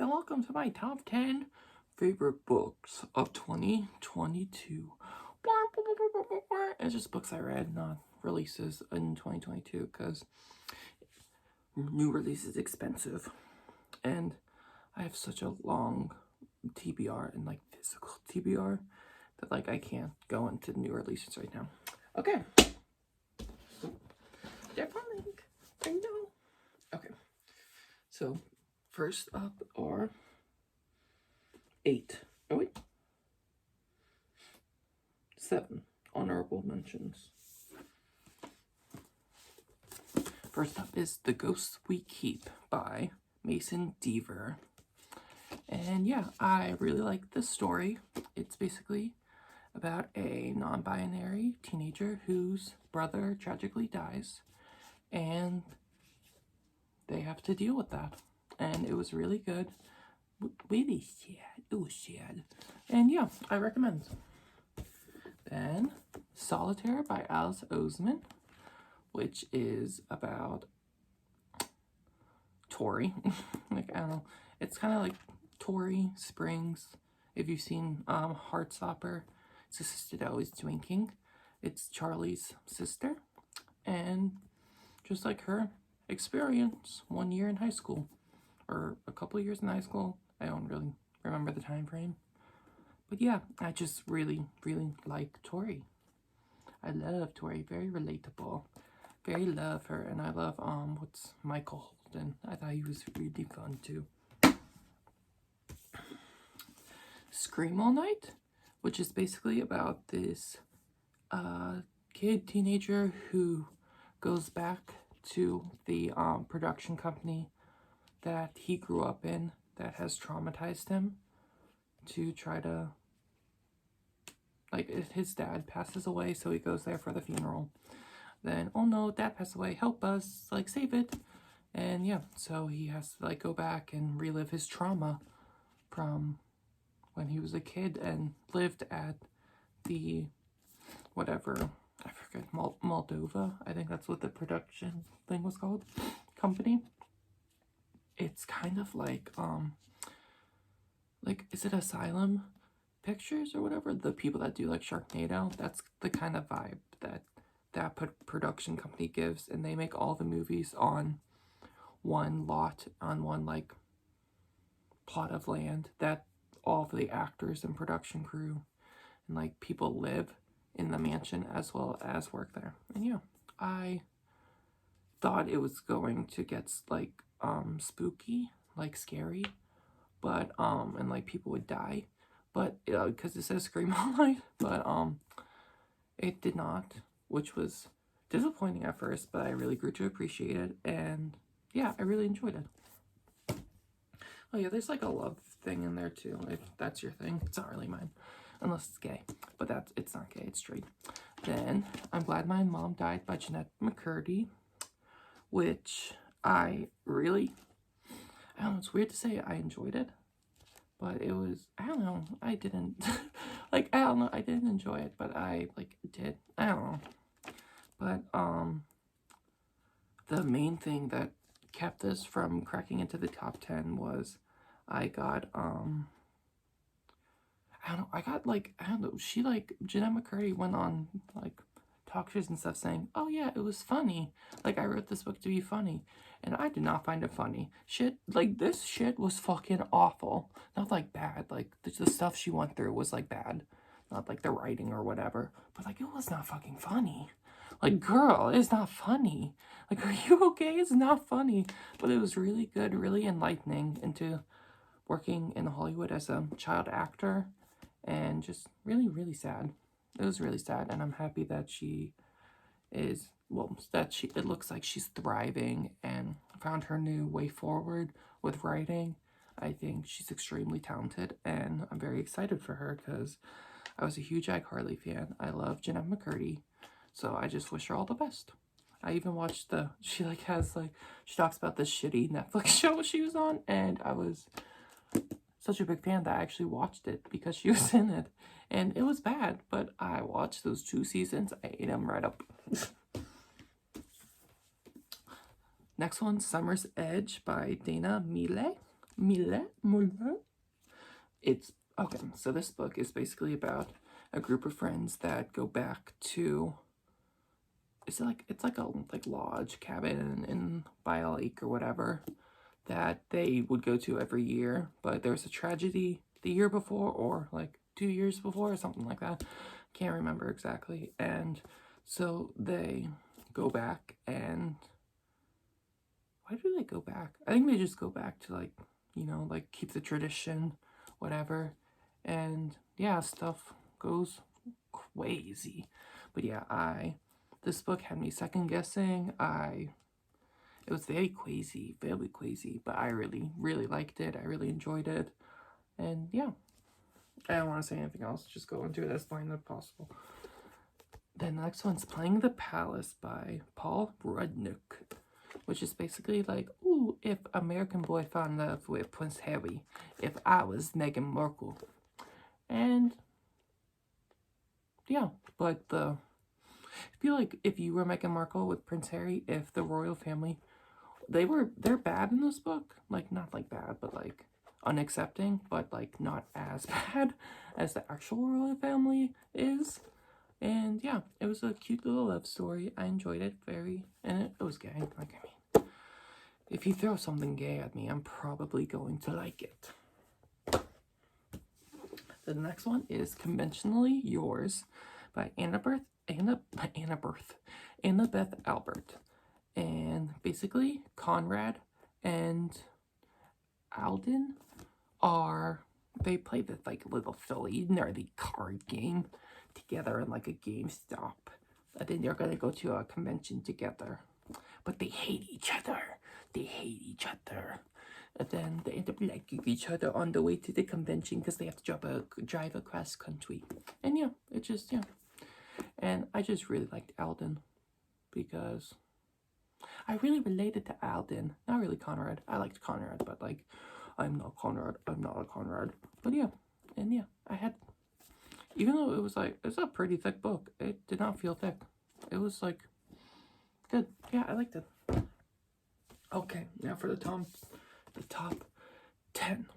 and welcome to my top 10 favorite books of 2022. It's just books I read, not releases in 2022, because new release is expensive. And I have such a long TBR and physical TBR that I can't go into new releases right now. Okay. They're funny. I know. Okay. So, first up are 7 honorable mentions. First up is The Ghosts We Keep by Mason Deaver. And yeah, I really like this story. It's basically about a non-binary teenager whose brother tragically dies, and they have to deal with that. And it was really good. Really sad. It was sad. And yeah, I recommend. Then Solitaire by Alice Oseman, which is about Tori. I don't know. It's kind of like Tori Springs. If you've seen Heartstopper, it's a sister that always drinking. It's Charlie's sister, and just like her experience, 1 year in high school, or a couple years in high school. I don't really remember the time frame. But yeah, I just really, really like Tori. I love Tori. Very relatable. Very love her. And I love, what's Michael Holden. I thought he was really fun too. Scream All Night, which is basically about this teenager who goes back to the production company that he grew up in that has traumatized him, to try to, his dad passes away, so he goes there for the funeral. Then, oh no, dad passed away, help us, save it. And yeah, so he has to go back and relive his trauma from when he was a kid and lived at the whatever, I forget, Moldova, I think that's what the production thing was called, company. It's kind of is it Asylum Pictures or whatever, the people that do Sharknado? That's the kind of vibe that production company gives, and they make all the movies on one lot, on one plot of land that all of the actors and production crew and people live in the mansion as well as work there. And yeah, I thought it was going to get spooky, scary, but and people would die, but because it says Scream All Night, but it did not, which was disappointing at first, but I really grew to appreciate it, and yeah, I really enjoyed it. Oh yeah, there's a love thing in there too, if that's your thing. It's not really mine, unless it's gay, but it's not gay, it's straight. Then I'm Glad My Mom Died by Jeanette McCurdy, which I don't know, it's weird to say I enjoyed it, but it was, I don't know, I didn't, I don't know, I didn't enjoy it, but I, did, I don't know. But, the main thing that kept this from cracking into the top 10 was I got, Jeanette McCurdy went on, talk shows and stuff saying, oh yeah, it was funny. I wrote this book to be funny. And I did not find it funny. Shit, this shit was fucking awful. Not bad. The stuff she went through was bad. Not the writing or whatever. But it was not fucking funny. Girl, it's not funny. Are you okay? It's not funny. But it was really good, really enlightening into working in Hollywood as a child actor. And just really, really sad. It was really sad, and I'm happy that she is, it looks like she's thriving and found her new way forward with writing. I think she's extremely talented, and I'm very excited for her, because I was a huge iCarly fan. I love Jeanette McCurdy, so I just wish her all the best. I even watched she talks about the shitty Netflix show she was on, and I was such a big fan that I actually watched it because she was in it. And it was bad, but I watched those 2 seasons. I ate them right up. Next one, Summer's Edge by Dana Mille. Mille. It's okay. So this book is basically about a group of friends that go back to. It's like a lodge cabin in by a lake or whatever that they would go to every year, but there was a tragedy the year before or like 2 years before or something like that. Can't remember exactly. And so they go back, and why do they go back? I think they just go back to like, like keep the tradition, whatever. And yeah, stuff goes crazy. But yeah, this book had me second guessing. It was very crazy, but I really, really liked it. I really enjoyed it. And yeah, I don't want to say anything else. Just go into it as blind as possible. Then the next one's Playing the Palace by Paul Rudnick, which is basically like, ooh, if American Boy found love with Prince Harry, if I was Meghan Markle. And yeah, but I feel like if you were Meghan Markle with Prince Harry, if the royal family, they're bad in this book, like not like bad, but like unaccepting, but like not as bad as the actual royal family is. And yeah, it was a cute little love story. I enjoyed it and it was gay. Like, I mean, if you throw something gay at me, I'm probably going to like it. The next one is Conventionally Yours by Annabeth Albert. And basically, Conrad and Alden they play this like little silly nerdy card game together in like a GameStop. And then they're gonna go to a convention together. But they hate each other. And then they end up liking each other on the way to the convention because they have to drive across country. And yeah, And I just really liked Alden because I really related to Alden. Not really Conrad. I liked Conrad, but like, I'm not a Conrad. But yeah, and yeah, even though it's a pretty thick book, it did not feel thick. It was like, good. Yeah, I liked it. Okay, now for the top 10.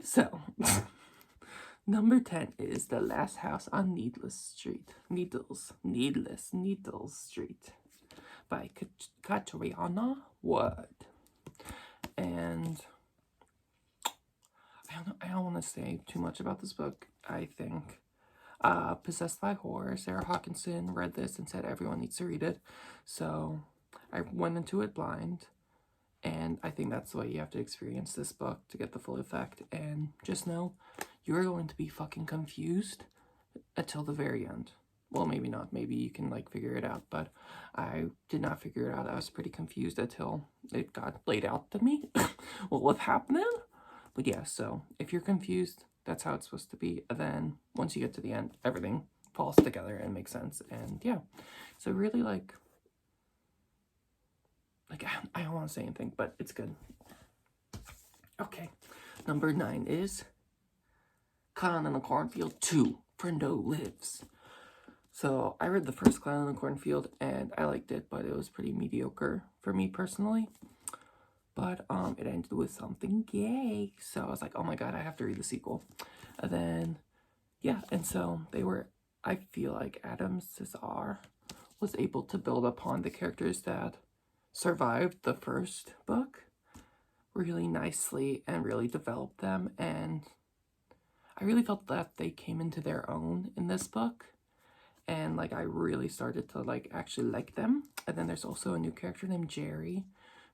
So, number 10 is The Last House on Needless Street by Catriona Wood. And I don't want to say too much about this book. I think Possessed by Horror, Sarah Hawkinson read this and said everyone needs to read it. So I went into it blind, and I think that's the way you have to experience this book to get the full effect. And just know you're going to be fucking confused until the very end. Well, maybe not. Maybe you can like figure it out, but I did not figure it out. I was pretty confused until it got laid out to me what was happening. But yeah, so if you're confused, that's how it's supposed to be. And then once you get to the end, everything falls together and makes sense. And yeah, so really like I don't want to say anything, but it's good. Okay, number 9 is Clown in the Cornfield 2, Friendo Lives. So I read the first Clown in the Cornfield and I liked it, but it was pretty mediocre for me personally. But it ended with something gay, so I was like, oh my god, I have to read the sequel. And then yeah, and so I feel like Adam Cesar was able to build upon the characters that survived the first book really nicely and really developed them, and I really felt that they came into their own in this book, and like I really started to like actually like them. And then there's also a new character named Jerry,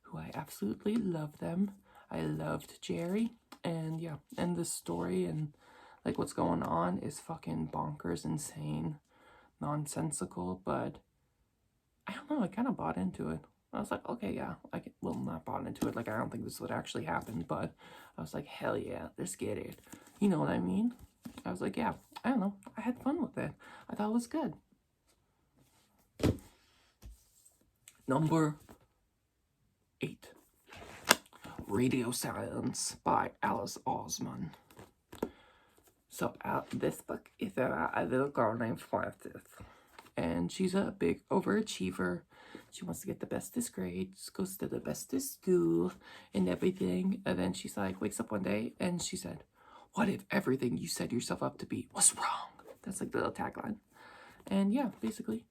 who I absolutely love them. I loved Jerry, and yeah, and the story and like what's going on is fucking bonkers, insane, nonsensical, but I don't know, I kind of bought into it. I was like, okay, yeah, not bought into it, like I don't think this would actually happen, but I was like, hell yeah, let's get it. You know what I mean? I was like, yeah, I don't know, I had fun with it. I thought it was good. Number 8. Radio Silence by Alice Oseman. So this book is about a little girl named Frances, and she's a big overachiever. She wants to get the bestest grades, goes to the bestest school and everything. And then she's like, wakes up one day and she said, "What if everything you set yourself up to be was wrong?" That's like the little tagline. And yeah, basically,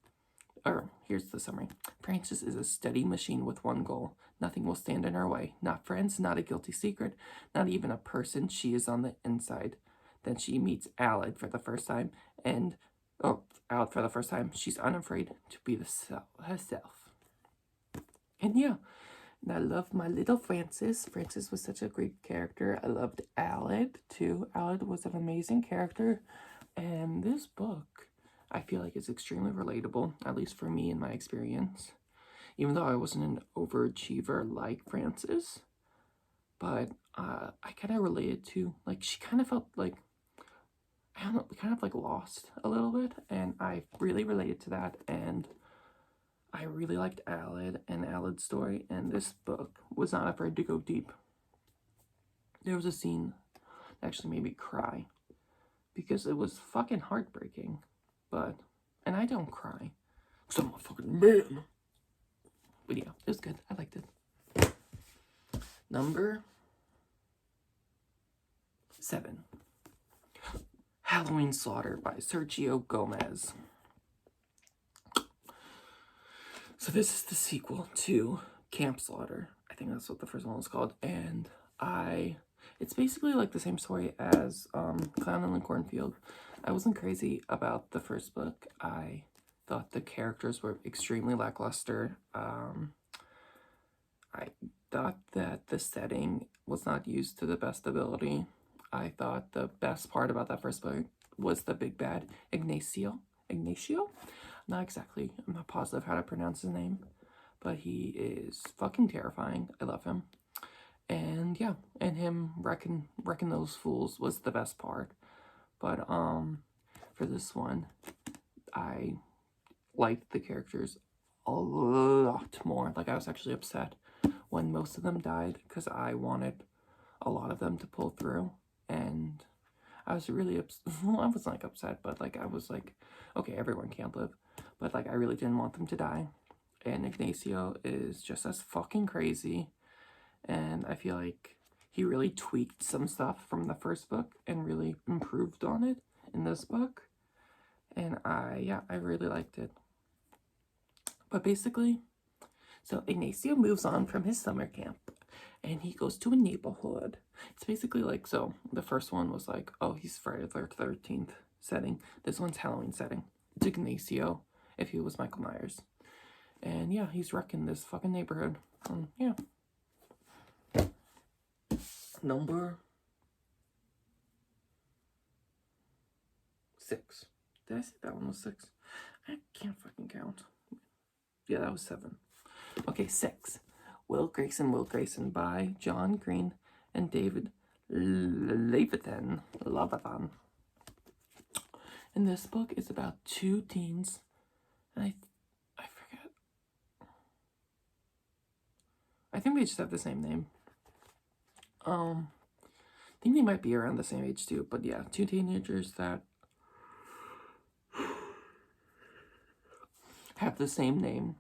or here's the summary. Frances is a steady machine with one goal. Nothing will stand in her way. Not friends, not a guilty secret, not even a person. She is on the inside. Then she meets Aled for the first time, and Aled for the first time. She's unafraid to be herself. And yeah, and I love my little Frances. Frances was such a great character. I loved Aled too. Aled was an amazing character, and this book, I feel like, is extremely relatable, at least for me in my experience. Even though I wasn't an overachiever like Frances, but I kind of related to, like, she kind of felt like, I don't know, kind of like lost a little bit, and I really related to that, and I really liked Aled and Aled's story, and this book was not afraid to go deep. There was a scene that actually made me cry, because it was fucking heartbreaking, and I don't cry, because I'm a fucking man. But yeah, it was good. I liked it. Number 7. Halloween Slaughter by Sergio Gomez. So this is the sequel to Camp Slaughter. I think that's what the first one was called. And it's basically like the same story as Clown in the Cornfield. I wasn't crazy about the first book. I thought the characters were extremely lackluster. I thought that the setting was not used to the best ability. I thought the best part about that first book was the big bad Ignacio? I'm not positive how to pronounce his name, but he is fucking terrifying. I love him. And yeah, and him wrecking those fools was the best part. But for this one, I liked the characters a lot more. Like, I was actually upset when most of them died, because I wanted a lot of them to pull through, and I was really well, I wasn't like upset, but like I was like, okay, everyone can't live, but like I really didn't want them to die. And Ignacio is just as fucking crazy, and I feel like he really tweaked some stuff from the first book and really improved on it in this book, and I really liked it. But basically, so Ignacio moves on from his summer camp, and he goes to a neighborhood. It's basically like, so the first one was like, oh, he's Friday the 13th setting. This one's Halloween setting. It's Ignacio if he was Michael Myers. And yeah, he's wrecking this fucking neighborhood. Yeah. Number 6. Did I say that one was 6? I can't fucking count. Yeah, that was 7. Okay, 6. Will Grayson by John Green and David Levitan. And this book is about 2 teens, and I forget. I think they just have the same name. I think they might be around the same age too, but yeah, 2 teenagers that have the same name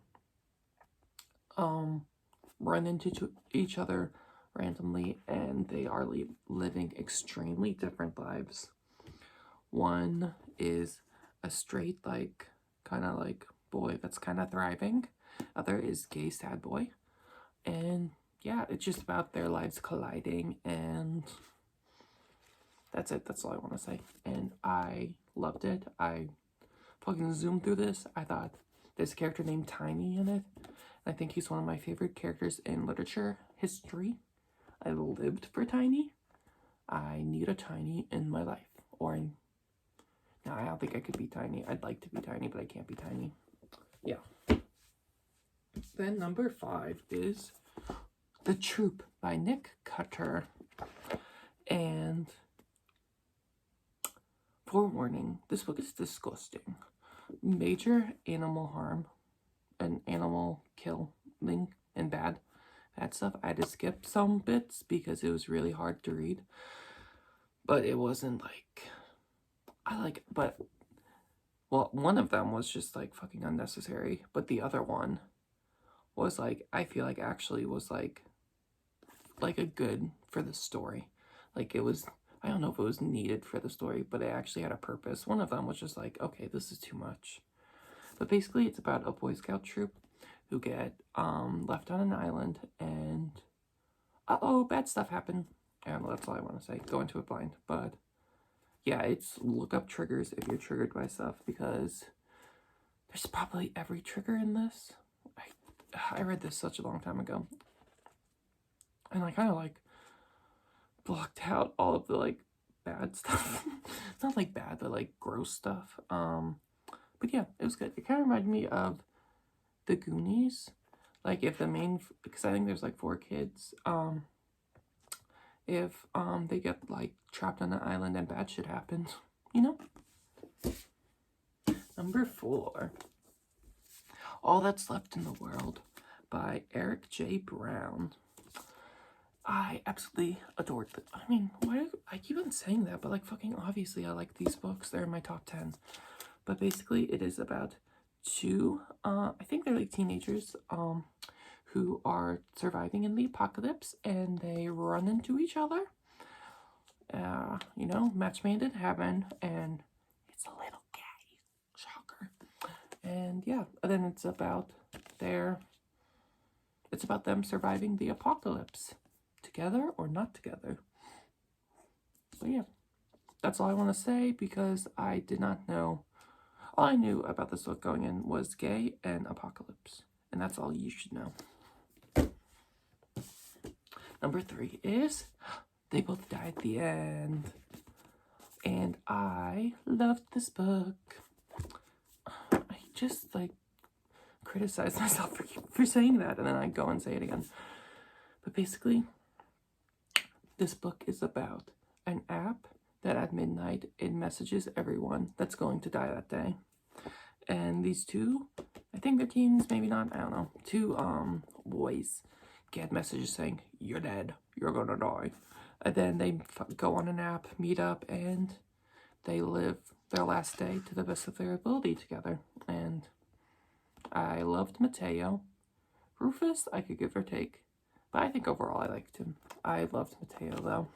run into each other randomly, and they are living extremely different lives. One is a straight, like, kind of like boy that's kind of thriving. Other is gay sad boy. And yeah, it's just about their lives colliding, and that's it. That's all I want to say. And I loved it. I fucking zoomed through this. I thought there's a character named Tiny in it. I think he's one of my favorite characters in literature history. I lived for Tiny. I need a Tiny in my life. No, I don't think I could be Tiny. I'd like to be Tiny, but I can't be Tiny. Yeah. Then number 5 is The Troop by Nick Cutter. And forewarning, this book is disgusting. Major animal harm and animal killing and bad stuff. I had to skip some bits because it was really hard to read. But it wasn't like, but Well, one of them was just like fucking unnecessary, but the other one was like, I feel like actually was like a good for the story. Like it was, I don't know if it was needed for the story, but it actually had a purpose. One of them was just like, okay, this is too much. But basically it's about a Boy Scout troop who get left on an island, and uh-oh, bad stuff happened. And that's all I want to say. Go into it blind. But yeah, it's look up triggers if you're triggered by stuff, because there's probably every trigger in this. I read this such a long time ago, and I kind of like blocked out all of the like bad stuff. It's not like bad, but like gross stuff. But yeah, it was good. It kind of reminded me of the Goonies. Like if the main, because I think there's like 4 kids. If they get like trapped on an island and bad shit happens, you know. Number 4, All That's Left in the World by Eric J. Brown. I absolutely adored it. I mean, why I keep on saying that, but like fucking obviously I like these books. They're in my top 10. But basically it is about 2, I think they're like teenagers, who are surviving in the apocalypse, and they run into each other. You know, match made in heaven, and it's a little gay. Shocker. And yeah, and then it's about them surviving the apocalypse. Together or not together. But yeah, that's all I want to say, because I did not know. All I knew about this book going in was gay and apocalypse. And that's all you should know. Number 3 is They Both Die at the End. And I loved this book. I just like criticize myself for saying that, and then I go and say it again. But basically, this book is about an app that at midnight it messages everyone that's going to die that day. And these 2, I think they're teens, maybe not, I don't know, 2 boys get messages saying, you're dead, you're gonna die. And then they go on an app, meet up, and they live their last day to the best of their ability together. And I loved Mateo. Rufus, I could give or take, but I think overall I liked him. I loved Mateo though.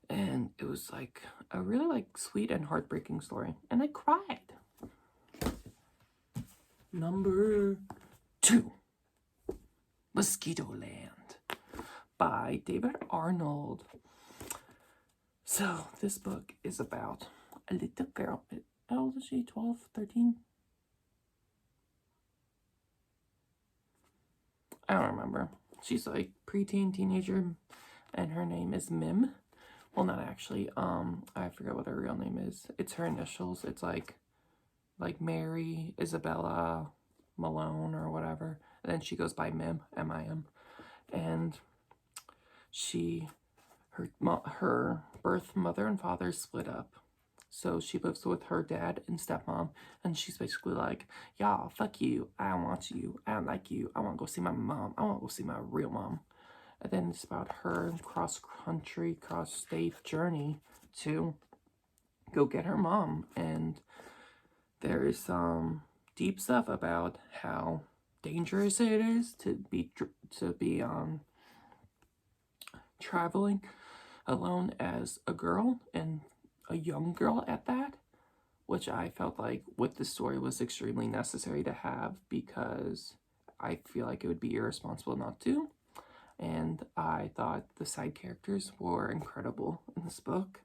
And it was like a really like sweet and heartbreaking story, and I cried. Number 2, Mosquito Land by David Arnold. So this book is about a little girl. How old is she? 12, 13? I don't remember. She's like preteen, teenager, and her name is Mim. Well, not actually. I forget what her real name is. It's her initials. It's like Mary Isabella Malone or whatever. And then she goes by Mim, M-I-M. And her birth mother and father split up. So she lives with her dad and stepmom, and she's basically like, y'all, fuck you, I don't want you, I don't like you, I want to go see my mom, I want to go see my real mom. And then it's about her cross-country, cross-state journey to go get her mom. And there is some deep stuff about how dangerous it is to be traveling alone as a girl, and a young girl at that, which I felt like with the story was extremely necessary to have, because I feel like it would be irresponsible not to. And I thought the side characters were incredible in this book.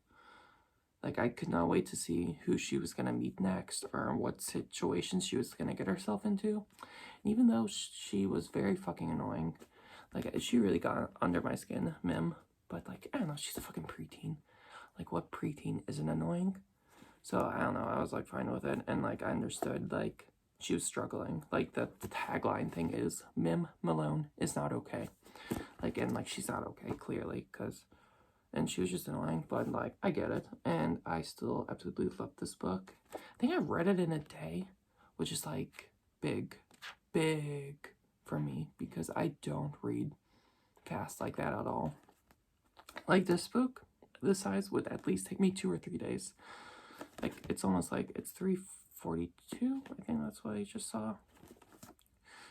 Like, I could not wait to see who she was going to meet next, or what situation she was going to get herself into. And even though she was very fucking annoying, like, she really got under my skin, Mim. But, like, I don't know, she's a fucking preteen. Like, what preteen isn't annoying? So, I don't know, I was, like, fine with it. And, like, I understood, like, she was struggling. Like, the tagline thing is, Mim Malone is not okay. Like, and, like, she's not okay, clearly, because... And she was just annoying, but, like, I get it. And I still absolutely love this book. I think I read it in a day, which is, like, big for me, because I don't read fast like that at all. Like, this book, this size would at least take me 2 or 3 days. Like, it's almost like it's 42. I think that's what I just saw.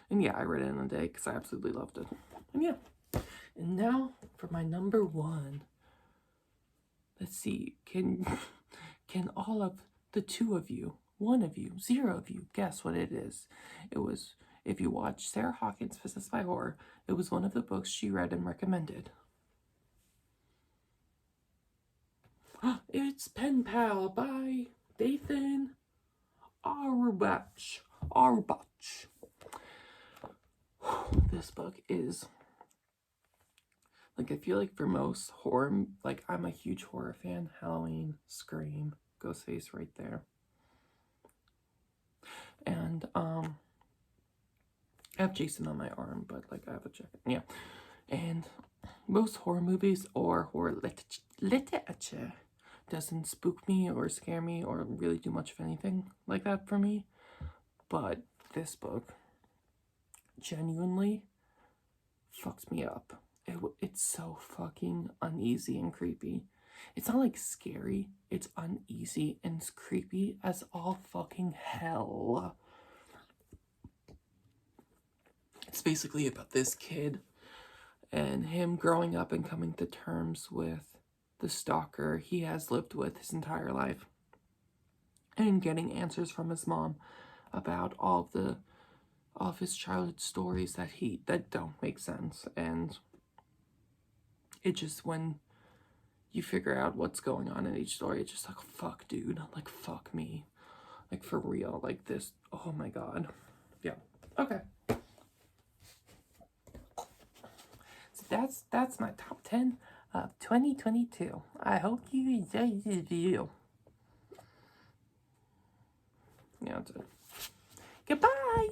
And yeah, I read it in a day because I absolutely loved it. And yeah. And now for my number one. Let's see. Can all of the two of you, one of you, zero of you, guess what it is? It was, if you watch Sarah Hawkins' Possessed by Horror, it was one of the books she read and recommended. It's Pen Pal by Dathan Arbach. This book is, like, I feel like for most horror, like, I'm a huge horror fan. Halloween, Scream, Ghostface right there. And, I have Jason on my arm, but, like, I have a jacket. Yeah. And most horror movies or horror literature doesn't spook me or scare me or really do much of anything like that for me. But this book genuinely fucks me up. It's so fucking uneasy and creepy. It's not like scary, it's uneasy and it's creepy as all fucking hell. It's basically about this kid and him growing up and coming to terms with the stalker he has lived with his entire life, and getting answers from his mom about all of his childhood stories that don't make sense. And it just, when you figure out what's going on in each story, it's just like, fuck, dude, like, fuck me, like, for real, like, this, oh my god. Yeah. Okay. So that's my top 10 of 2022. I hope you enjoyed this video. Yeah, that's it. Goodbye!